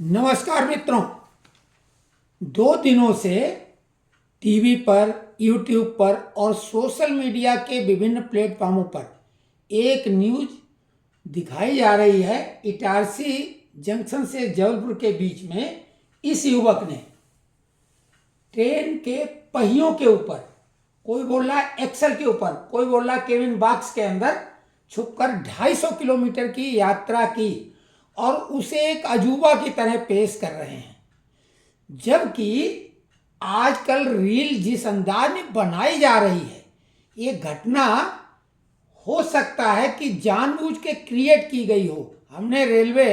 नमस्कार मित्रों। 2 दिनों से टीवी पर, यूट्यूब पर और सोशल मीडिया के विभिन्न प्लेटफॉर्मों पर एक न्यूज दिखाई जा रही है। इटारसी जंक्शन से जबलपुर के बीच में इस युवक ने ट्रेन के पहियों के ऊपर, कोई बोल रहा है एक्सल के ऊपर, कोई बोल रहा है केबिन बॉक्स के अंदर छुपकर 250 किलोमीटर की यात्रा की और उसे एक अजूबा की तरह पेश कर रहे हैं। जबकि आजकल रील जिस अंदाज में बनाई जा रही है, ये घटना हो सकता है कि जानबूझ के क्रिएट की गई हो। हमने रेलवे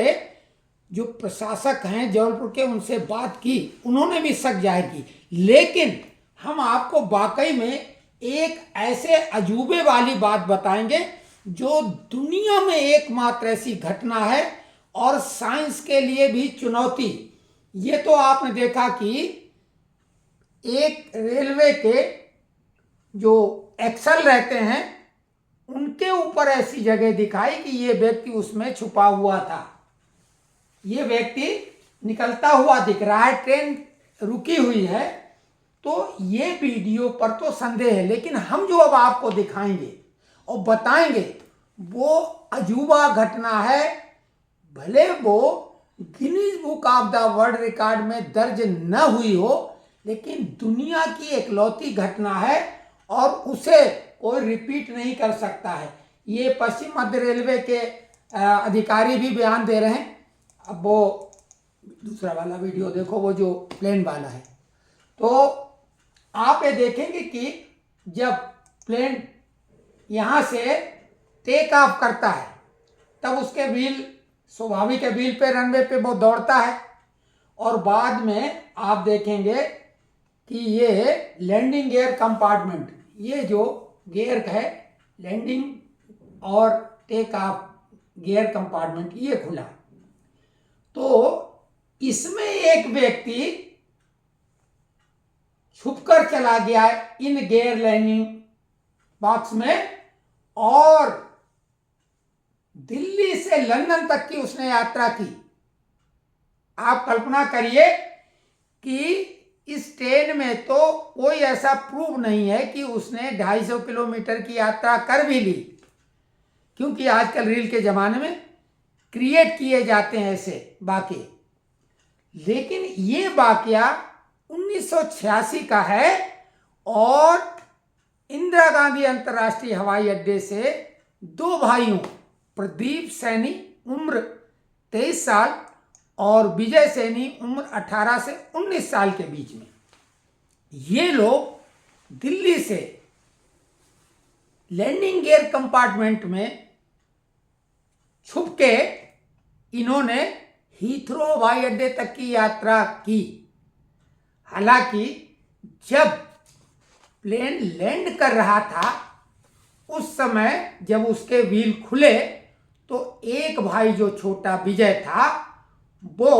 जो प्रशासक हैं जबलपुर के, उनसे बात की, उन्होंने भी शक जाहिर की, लेकिन हम आपको वाकई में एक ऐसे अजूबे वाली बात बताएंगे जो दुनिया में एकमात्र ऐसी घटना है और साइंस के लिए भी चुनौती। ये तो आपने देखा कि एक रेलवे के जो एक्सल रहते हैं उनके ऊपर ऐसी जगह दिखाई कि ये व्यक्ति उसमें छुपा हुआ था। ये व्यक्ति निकलता हुआ दिख रहा है, ट्रेन रुकी हुई है, तो ये वीडियो पर तो संदेह है, लेकिन हम जो अब आपको दिखाएंगे और बताएंगे वो अजूबा घटना है। भले वो Guinness book of the world record में दर्ज न हुई हो, लेकिन दुनिया की एकलौती घटना है और उसे कोई रिपीट नहीं कर सकता है। ये पश्चिम मध्य रेलवे के अधिकारी भी बयान दे रहे हैं। अब वो दूसरा वाला वीडियो देखो, वो जो प्लेन वाला है, तो आप ये देखेंगे कि जब प्लेन यहाँ से टेक ऑफ करता है तब उसके व्हील, स्वाभाविक है, व्हील पे, रनवे पे वो दौड़ता है और बाद में आप देखेंगे कि ये लैंडिंग गियर कंपार्टमेंट, ये जो गियर है लैंडिंग और टेक ऑफ गियर कंपार्टमेंट, ये खुला। तो इसमें एक व्यक्ति छुपकर चला गया इन गियर लैंडिंग बॉक्स में और दिल्ली से लंदन तक की उसने यात्रा की। आप कल्पना करिए कि इस ट्रेन में तो कोई ऐसा प्रूफ नहीं है कि उसने 250 किलोमीटर की यात्रा कर भी ली, क्योंकि आजकल रील के ज़माने में क्रिएट किए जाते हैं ऐसे वाक़े। लेकिन ये वाक़या 1986 का है और इंदिरा गांधी अंतर्राष्ट्रीय हवाई अड्डे से 2 भाइयों, प्रदीप सैनी उम्र 23 साल और विजय सैनी उम्र 18 से 19 साल के बीच में, ये लोग दिल्ली से लैंडिंग गियर कंपार्टमेंट में छुप के इन्होंने हीथ्रो हवाई अड्डे तक की यात्रा की। हालांकि जब प्लेन लैंड कर रहा था उस समय जब उसके व्हील खुले तो एक भाई जो छोटा विजय था वो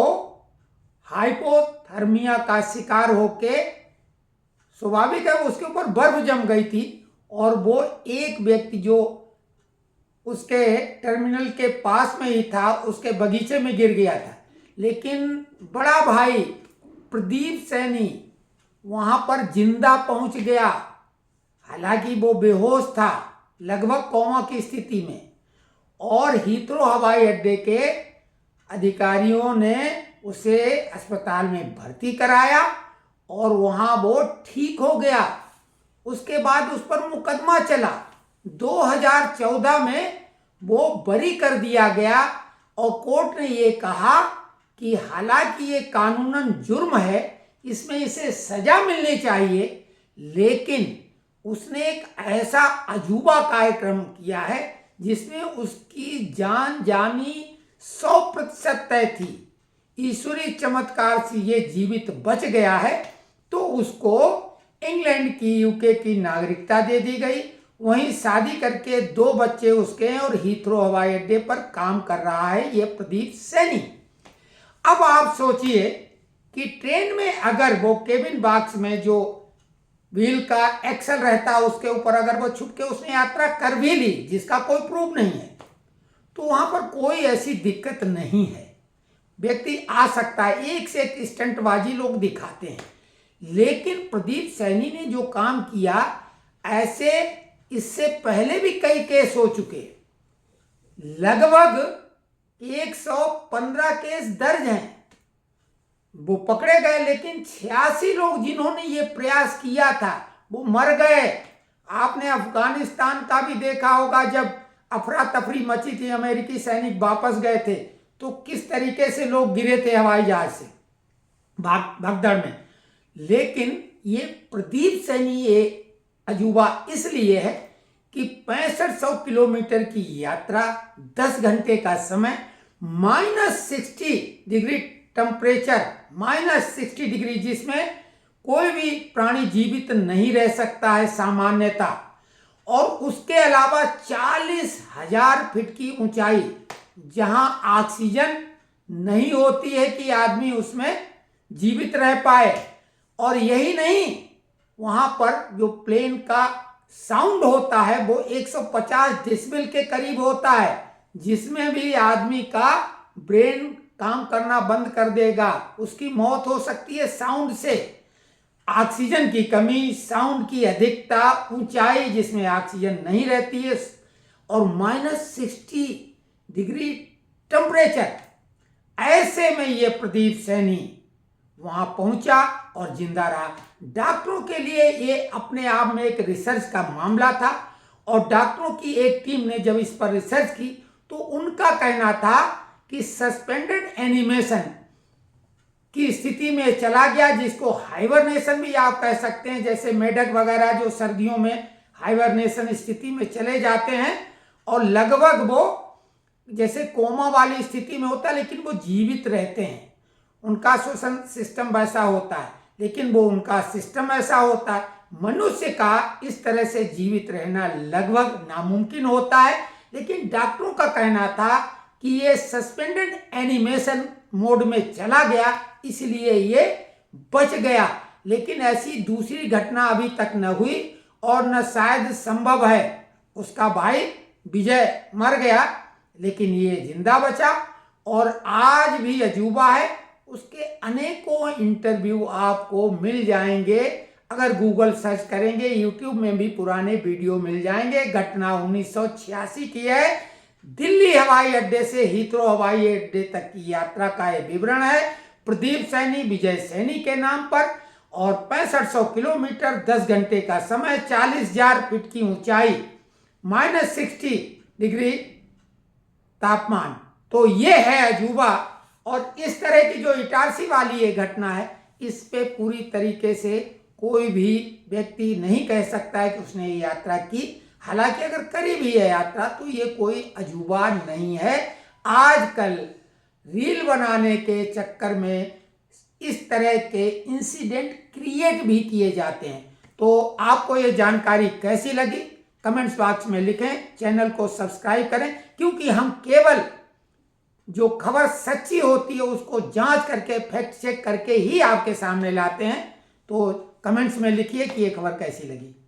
हाइपोथर्मिया का शिकार होके, स्वाभाविक है उसके ऊपर बर्फ जम गई थी और वो एक व्यक्ति जो उसके टर्मिनल के पास में ही था उसके बगीचे में गिर गया था। लेकिन बड़ा भाई प्रदीप सैनी वहाँ पर जिंदा पहुँच गया। हालांकि वो बेहोश था, लगभग कोमा की स्थिति में, और हीथ्रो हवाई अड्डे के अधिकारियों ने उसे अस्पताल में भर्ती कराया और वहाँ वो ठीक हो गया। उसके बाद उस पर मुकदमा चला। 2014 में वो बरी कर दिया गया और कोर्ट ने ये कहा कि हालांकि ये कानूनन जुर्म है, इसमें इसे सजा मिलनी चाहिए, लेकिन उसने एक ऐसा अजूबा कार्यक्रम किया है जिसमें उसकी जान जानी 100% तय थी। ईश्वरीय चमत्कार से ये जीवित बच गया है, तो उसको इंग्लैंड की, यूके की नागरिकता दे दी गई। वहीं शादी करके 2 बच्चे उसके हैं और हीथ्रो हवाई अड्डे पर काम कर रहा है ये प्रदीप सैनी। अब आप सोचिए कि ट्रेन में अगर वो केबिन बॉक्स में जो व्हील का एक्सल रहता है उसके ऊपर अगर वो छुप के उसने यात्रा कर भी ली, जिसका कोई प्रूफ नहीं है, तो वहां पर कोई ऐसी दिक्कत नहीं है। व्यक्ति आ सकता है, एक से एक स्टंटबाजी लोग दिखाते हैं। लेकिन प्रदीप सैनी ने जो काम किया, ऐसे इससे पहले भी कई केस हो चुके, लगभग 115 केस दर्ज हैं, वो पकड़े गए। लेकिन 86 लोग जिन्होंने ये प्रयास किया था वो मर गए। आपने अफगानिस्तान का भी देखा होगा, जब अफरा तफरी मची थी, अमेरिकी सैनिक वापस गए थे, तो किस तरीके से लोग गिरे थे हवाई जहाज से भगदड़ में। लेकिन ये प्रदीप सैनी ये अजूबा इसलिए है कि 6500 किलोमीटर की यात्रा, 10 घंटे का समय, -60 डिग्री टेम्परेचर, -60 डिग्री, जिसमें कोई भी प्राणी जीवित नहीं रह सकता है सामान्यता, और उसके अलावा 40,000 फीट की ऊंचाई, जहां ऑक्सीजन नहीं होती है कि आदमी उसमें जीवित रह पाए। और यही नहीं, वहां पर जो प्लेन का साउंड होता है वो 150 डेसिबल के करीब होता है, जिसमें भी आदमी का ब्रेन काम करना बंद कर देगा, उसकी मौत हो सकती है साउंड से। ऑक्सीजन की कमी, साउंड की अधिकता, ऊंचाई जिसमें ऑक्सीजन नहीं रहती है, और -60 डिग्री टेम्परेचर, ऐसे में ये प्रदीप सैनी वहां पहुंचा और जिंदा रहा। डॉक्टरों के लिए ये अपने आप में एक रिसर्च का मामला था, और डॉक्टरों की एक टीम ने जब इस पर रिसर्च की तो उनका कहना था कि सस्पेंडेड एनिमेशन की स्थिति में चला गया, जिसको हाइबरनेशन भी आप कह सकते हैं। जैसे मेढक वगैरह जो सर्दियों में हाइबरनेशन स्थिति में चले जाते हैं, और लगभग वो जैसे कोमा वाली स्थिति में होता है, लेकिन वो जीवित रहते हैं, उनका श्वसन सिस्टम वैसा होता है, लेकिन वो उनका सिस्टम ऐसा होता है। मनुष्य का इस तरह से जीवित रहना लगभग नामुमकिन होता है। लेकिन डॉक्टरों का कहना था कि ये सस्पेंडेड एनिमेशन मोड में चला गया, इसलिए ये बच गया। लेकिन ऐसी दूसरी घटना अभी तक न हुई, और न शायद संभव है। उसका भाई विजय मर गया, लेकिन ये जिंदा बचा, और आज भी अजूबा है। उसके अनेकों इंटरव्यू आपको मिल जाएंगे, अगर गूगल सर्च करेंगे, यूट्यूब में भी पुराने वीडियो मिल जाएंगे। घटना 1986 की है। दिल्ली हवाई अड्डे से हीथ्रो हवाई अड्डे तक की यात्रा का यह विवरण है, प्रदीप सैनी विजय सैनी के नाम पर। और 6500 किलोमीटर, 10 घंटे का समय, 40,000 फीट की ऊंचाई, -60 डिग्री तापमान। तो ये है अजूबा। और इस तरह की जो इटारसी वाली ये घटना है, इस पे पूरी तरीके से कोई भी व्यक्ति नहीं कह सकता है कि उसने ये यात्रा की। हालांकि अगर करी भी है यात्रा तो ये कोई अजूबा नहीं है। आजकल रील बनाने के चक्कर में इस तरह के इंसिडेंट क्रिएट भी किए जाते हैं। तो आपको ये जानकारी कैसी लगी कमेंट्स बॉक्स में लिखें, चैनल को सब्सक्राइब करें, क्योंकि हम केवल जो खबर सच्ची होती है उसको जांच करके, फैक्ट चेक करके ही आपके सामने लाते हैं। तो कमेंट्स में लिखिए कि ये खबर कैसी लगी।